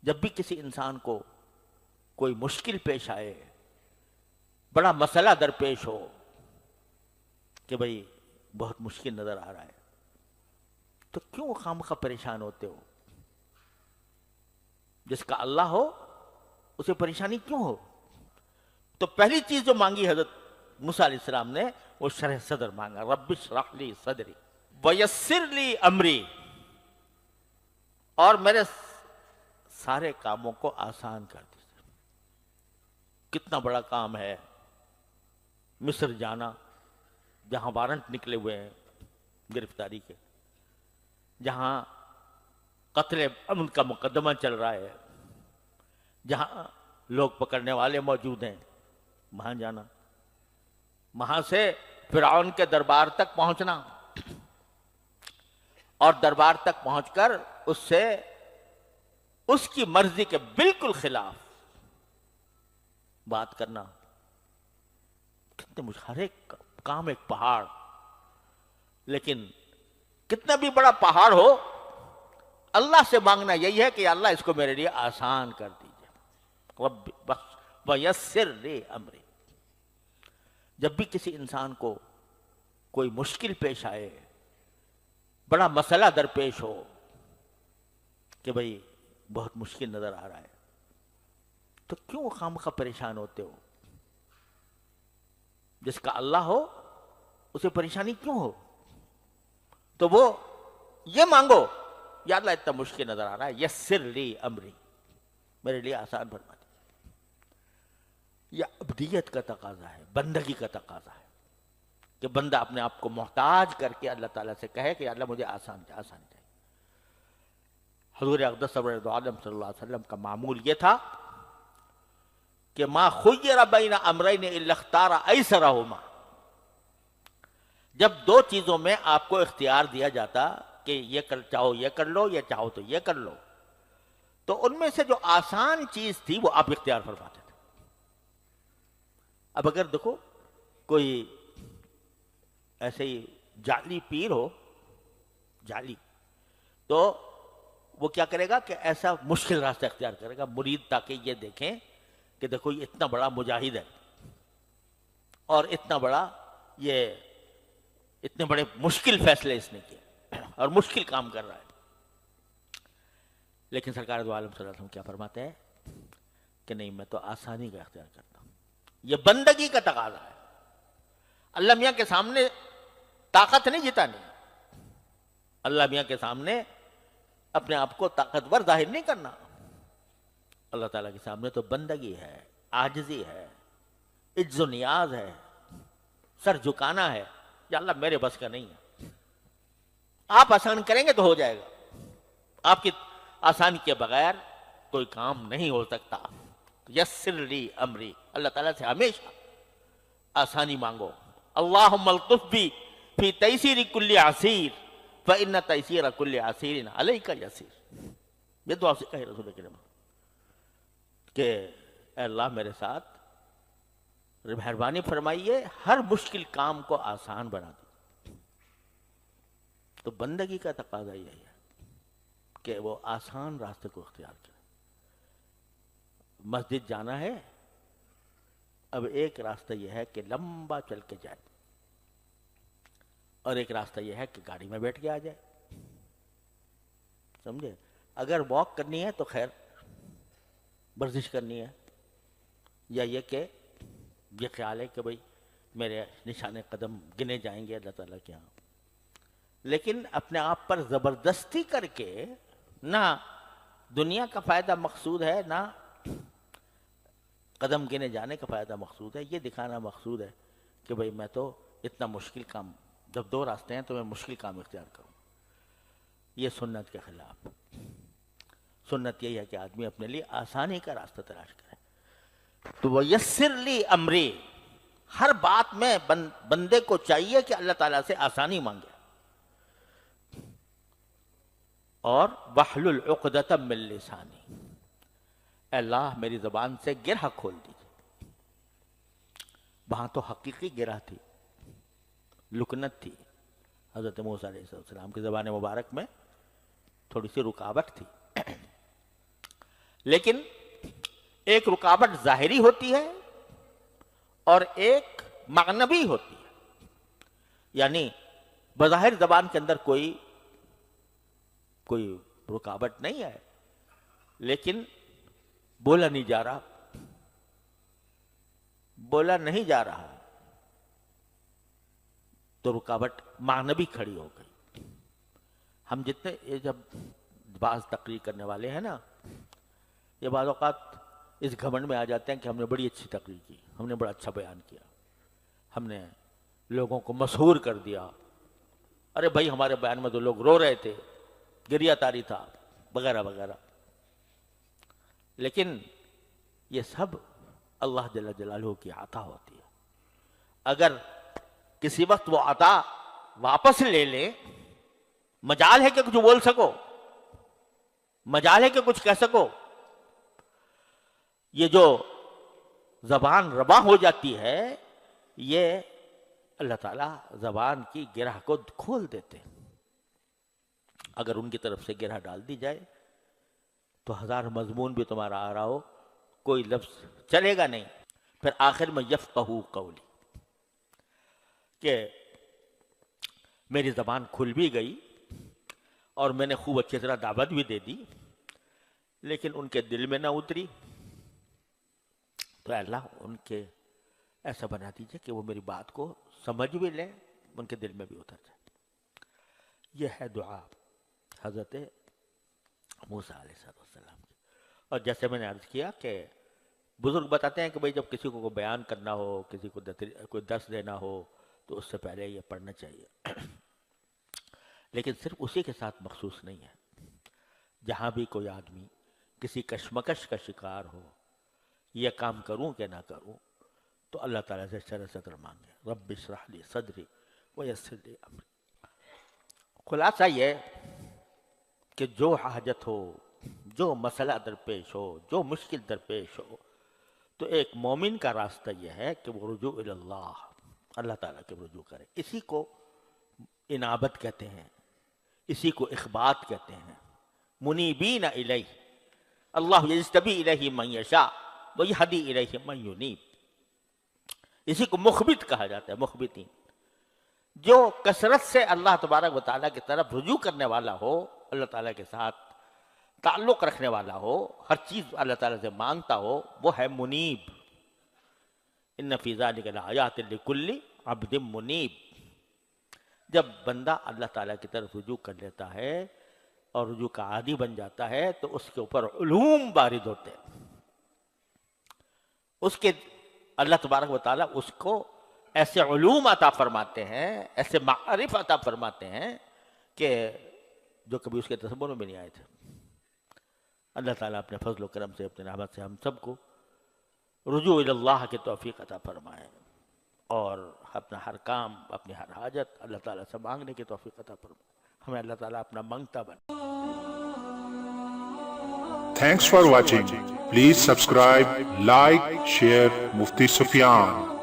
جب بھی کسی انسان کو کوئی مشکل پیش آئے، بڑا مسئلہ درپیش ہو کہ بھئی بہت مشکل نظر آ رہا ہے، تو کیوں خامخواہ پریشان ہوتے ہو؟ جس کا اللہ ہو اسے پریشانی کیوں ہو؟ تو پہلی چیز جو مانگی حضرت موسیٰ علیہ السلام نے وہ شرح صدر مانگا، رب اشرح لی صدری ویسر لی امری، اور میرے سارے کاموں کو آسان کر دیجیے۔ کتنا بڑا کام ہے مصر جانا، جہاں وارنٹ نکلے ہوئے ہیں گرفتاری کے، جہاں قتل عمد کا مقدمہ چل رہا ہے، جہاں لوگ پکڑنے والے موجود ہیں، وہاں جانا، وہاں سے فرعون کے دربار تک پہنچنا، اور دربار تک پہنچ کر اس سے اس کی مرضی کے بالکل خلاف بات کرنا۔ کتنے ہر ایک کام ایک پہاڑ، لیکن کتنا بھی بڑا پہاڑ ہو اللہ سے مانگنا یہی ہے کہ یا اللہ اس کو میرے لیے آسان کر دیجیے، رب ویسر لی امری۔ جب بھی کسی انسان کو کوئی مشکل پیش آئے، بڑا مسئلہ درپیش ہو کہ بھئی بہت مشکل نظر آ رہا ہے، تو کیوں خامخواہ پریشان ہوتے ہو؟ جس کا اللہ ہو اسے پریشانی کیوں ہو؟ تو وہ یہ مانگو، یا اللہ اتنا مشکل نظر آ رہا ہے، یسر لی امری، میرے لیے آسان فرما دے۔ یہ عبدیت کا تقاضا ہے، بندگی کا تقاضا ہے کہ بندہ اپنے آپ کو محتاج کر کے اللہ تعالیٰ سے کہے کہ یا اللہ مجھے آسان چاہیے۔ حضور اقدس صلی اللہ علیہ وسلم کا معمول یہ تھا کہ ما خیر بین امرین الا اختار ایسرہما، جب دو چیزوں میں آپ کو اختیار دیا جاتا کہ یہ چاہو یہ کر لو، یہ چاہو تو یہ کر لو، تو ان میں سے جو آسان چیز تھی وہ آپ اختیار فرماتے تھے۔ اب اگر دیکھو کوئی ایسے ہی جعلی پیر ہو، جعلی، تو وہ کیا کرے گا کہ ایسا مشکل راستہ اختیار کرے گا مرید، تاکہ یہ دیکھیں کہ دیکھو یہ اتنا بڑا مجاہد ہے اور اتنا بڑا یہ اتنے بڑے مشکل فیصلے اس نے کیے اور مشکل کام کر رہا ہے۔ لیکن سرکار دو عالم صلی اللہ علیہ وسلم کیا فرماتے ہیں کہ نہیں، میں تو آسانی کا اختیار کرتا ہوں۔ یہ بندگی کا تقاضا ہے۔ اللہ میاں کے سامنے طاقت نہیں جتانی، اللہ میاں کے سامنے اپنے آپ کو طاقتور ظاہر نہیں کرنا، اللہ تعالیٰ کے سامنے تو بندگی ہے، عاجزی ہے، عجز و نیاز ہے، سر جھکانا ہے، یا اللہ میرے بس کا نہیں ہے، آپ آسان کریں گے تو ہو جائے گا، آپ کی آسانی کے بغیر کوئی کام نہیں ہو سکتا۔ یسر لی امری، اللہ تعالیٰ سے ہمیشہ آسانی مانگو۔ اللہم الطف بی فی تیسیر کل عسیر فإن تیسیر کل عسیر علیک یسیر، یہ دعا سے کہے رسول کریم کہ اے اللہ میرے ساتھ مہربانی فرمائیے، ہر مشکل کام کو آسان بنا دو۔ تو بندگی کا تقاضا یہی ہے کہ وہ آسان راستے کو اختیار کرے۔ مسجد جانا ہے، اب ایک راستہ یہ ہے کہ لمبا چل کے جائے، اور ایک راستہ یہ ہے کہ گاڑی میں بیٹھ کے آ جائے، سمجھے؟ اگر واک کرنی ہے تو خیر ورزش کرنی ہے، یا یہ کہ یہ خیال ہے کہ بھئی میرے نشان قدم گنے جائیں گے اللہ تعالیٰ کے ہاں، لیکن اپنے آپ پر زبردستی کر کے نہ دنیا کا فائدہ مقصود ہے، نہ قدم گنے جانے کا فائدہ مقصود ہے، یہ دکھانا مقصود ہے کہ بھئی میں تو اتنا مشکل کام، جب دو راستے ہیں تو میں مشکل کام اختیار کروں۔ یہ سنت کے خلاف۔ سنت یہی ہے کہ آدمی اپنے لیے آسانی کا راستہ تلاش کرے۔ تو وَيَسِّرْ لِي أَمْرِي، ہر بات میں بندے کو چاہیے کہ اللہ تعالیٰ سے آسانی مانگے، اور وَحْلُلْ عُقْدَةً مِّن لِّسَانِي، اے اللہ میری زبان سے گرہ کھول دیجیے۔ وہاں تو حقیقی گرہ تھی، لکنت تھی، حضرت موسیٰ علیہ السلام کی زبان مبارک میں تھوڑی سی رکاوٹ تھی، لیکن ایک رکاوٹ ظاہری ہوتی ہے اور ایک معنوی ہوتی ہے. یعنی بظاہر زبان کے اندر کوئی رکاوٹ نہیں ہے، لیکن بولا نہیں جا رہا، تو رکاوٹ معنوی کھڑی ہو گئی. ہم جتنے یہ جب بعض تقریر کرنے والے ہیں نا، یہ بعض اوقات اس گھمنڈ میں آ جاتے ہیں کہ ہم نے بڑی اچھی تقریر کی، ہم نے بڑا اچھا بیان کیا، ہم نے لوگوں کو مسحور کر دیا. ارے بھائی ہمارے بیان میں تو لوگ رو رہے تھے، گریہ تاری تھا، وغیرہ وغیرہ. لیکن یہ سب اللہ جل جلالہ کی عطا ہوتی ہے. اگر کسی وقت وہ عطا واپس لے لیں، مجال ہے کہ کچھ بول سکو، مجال ہے کہ کچھ کہہ سکو. یہ جو زبان ربا ہو جاتی ہے، یہ اللہ تعالیٰ زبان کی گرہ کو کھول دیتے ہیں. اگر ان کی طرف سے گرہ ڈال دی جائے تو ہزار مضمون بھی تمہارا آ رہا ہو، کوئی لفظ چلے گا نہیں. پھر آخر میں یفقہوا قولی، کہ میری زبان کھل بھی گئی اور میں نے خوب اچھی طرح دعوت بھی دے دی، لیکن ان کے دل میں نہ اتری. تو اللہ ان کے ایسا بنا دیجئے کہ وہ میری بات کو سمجھ بھی لیں، ان کے دل میں بھی اتر جائے. یہ ہے دعا حضرت موسیٰ علیہ السلام کی. اور جیسے میں نے عرض کیا کہ بزرگ بتاتے ہیں کہ بھئی جب کسی کو کوئی بیان کرنا ہو، کسی کو کوئی درس دینا ہو، تو اس سے پہلے یہ پڑھنا چاہیے. لیکن صرف اسی کے ساتھ مخصوص نہیں ہے. جہاں بھی کوئی آدمی کسی کشمکش کا شکار ہو، یہ کام کروں کہ نہ کروں، تو اللہ تعالیٰ سے شرح صدر مانگے. رب اشرح لی صدری ویسر لی امری. خلاصہ یہ کہ جو حاجت ہو، جو مسئلہ درپیش ہو، جو مشکل درپیش ہو، تو ایک مومن کا راستہ یہ ہے کہ وہ رجوع اللہ، اللہ تعالیٰ کے رجوع کرے. اسی کو انابت کہتے ہیں، اسی کو اخبات کہتے ہیں. منیبین الیہ، اللہ یجتبی الیہ من یشاء ویہدی الیہ من ینیب. اسی کو مخبت کہا جاتا ہے، مخبتین. جو کثرت سے اللہ تبارک و تعالیٰ کی طرف رجوع کرنے والا ہو، اللہ تعالیٰ کے ساتھ تعلق رکھنے والا ہو، ہر چیز اللہ تعالیٰ سے مانگتا ہو، وہ ہے منیب. ان فی ذلک لآیات لکل عبد منیب. جب بندہ اللہ تعالیٰ کی طرف رجوع کر لیتا ہے اور رجوع کا عادی بن جاتا ہے، تو اس کے اوپر علوم وارد ہوتے ہیں. اس کے اللہ تبارک و تعالیٰ اس کو ایسے علوم عطا فرماتے ہیں، ایسے معارف عطا فرماتے ہیں کہ جو کبھی اس کے تصور میں بھی نہیں آئے تھے. اللہ تعالیٰ اپنے فضل و کرم سے، اپنے رحمت سے ہم سب کو رجوع اللہ کی توفیق عطا فرمائے، اور اپنا ہر کام، اپنی ہر حاجت اللہ تعالیٰ سے مانگنے کی توفیق عطا فرمائے. ہمیں اللہ تعالیٰ اپنا منگتا بنا. Thanks for watching. Please subscribe, like, share Mufti Sufyan.